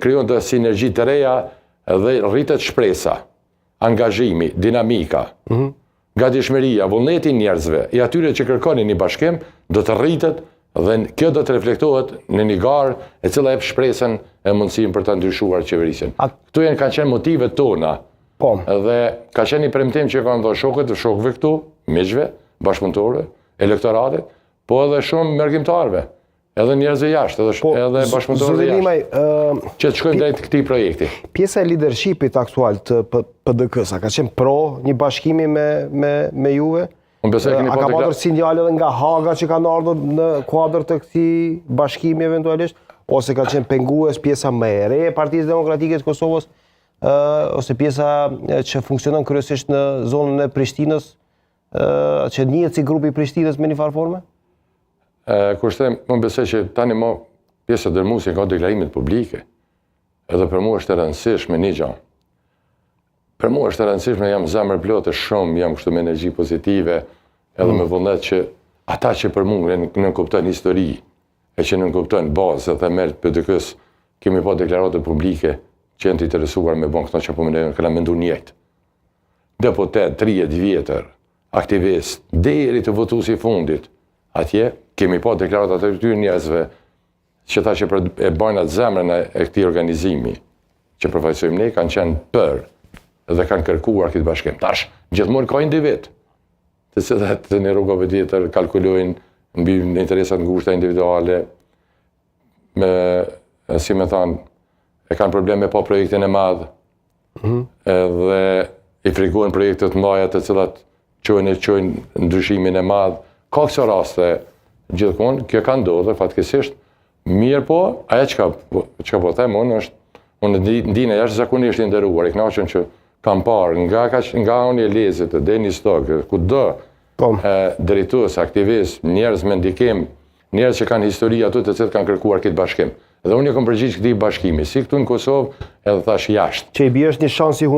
Krijon të sinergji të reja dhe rritet shpresa, angazhimi, dinamika, gatishmëria, vullneti njerëzve, i atyre që kërkonin një bashkim, do të rritet dhe kjo do të reflektohet në një garë e cila jep shpresën e mundësinë për të ndryshuar qeverisjen. Këtu kanë qenë motivet tona. Dhe ka qenë një premtim që kanë dhënë shokëve këtu, miqve, bashkëpunëtorëve, elektoratit, po edhe shumë mërgjimtarëve, edhe njerëzve jashtë, edhe bashkëpunëtorëve jashtë, që të shkojnë drejt këtij projekti. Pjesa e leadershipit aktual të PDK-s, ka qenë pro një bashkimi me juve? A ka patur sinjale edhe nga Haga që kanë ardhur në kuadër të këtij bashkimi eventualisht, ose ka qenë pengues pjesa më e re e Partisë Demokratike të Kosovës, ose pjesa që funksionon kryesisht në zonën e Prishtinës, që njihet si grupi i Prishtinës me një farë forme? Kur them, unë besoj që tani më pjesa dërmuese ka deklarimet publike. Edhe për mua është e rëndësishme një gjë. Për mua është e rëndësishme, jam zemër plotë shumë, jam kështu me energji pozitive, edhe me vullnet që ata që për mua në kuptojnë histori, e që në kuptojnë bazë dhe themel të PDK-s, kemi pa deklaratët publike që janë të interesuar me bon këto që po më këna mendu njëjtë. Deputet, 30 vjetër, aktivist, deri të votuesi i fundit, atje kemi pa deklaratat e këtyre njerëzve që ta që e bajnë atë zemrën e këtij organizimi, që përfaqësojmë ne, kanë qenë për dhe kanë kërkuar këtë bashkim. Tash, gjithmonë ka individ, të cilat në rrugave tjetër kalkulojnë mbi interesat ngushta individuale, si me thanë, e kanë probleme pa projektin e madh, dhe i frikojnë projektet mëdha të cilat çojnë ndryshimin e madh. Ka këto raste gjithmonë, kjo ka ndodhur fatkeqësisht, mirë po, ajo çka po them unë është, unë ndinë jashtëzakonisht i nderuar, i kënaqur që kam parë nga unë e lezit, Denis Stok, kudo drejtues, aktivist, njerëz me ndikim, njerëz që kanë histori ato të cilët kanë kërkuar këtë bashkim. Dhe unë kam përgjigj këtij bashkimi, si këtu në Kosovë, edhe thash jashtë. Që i bie është një shans i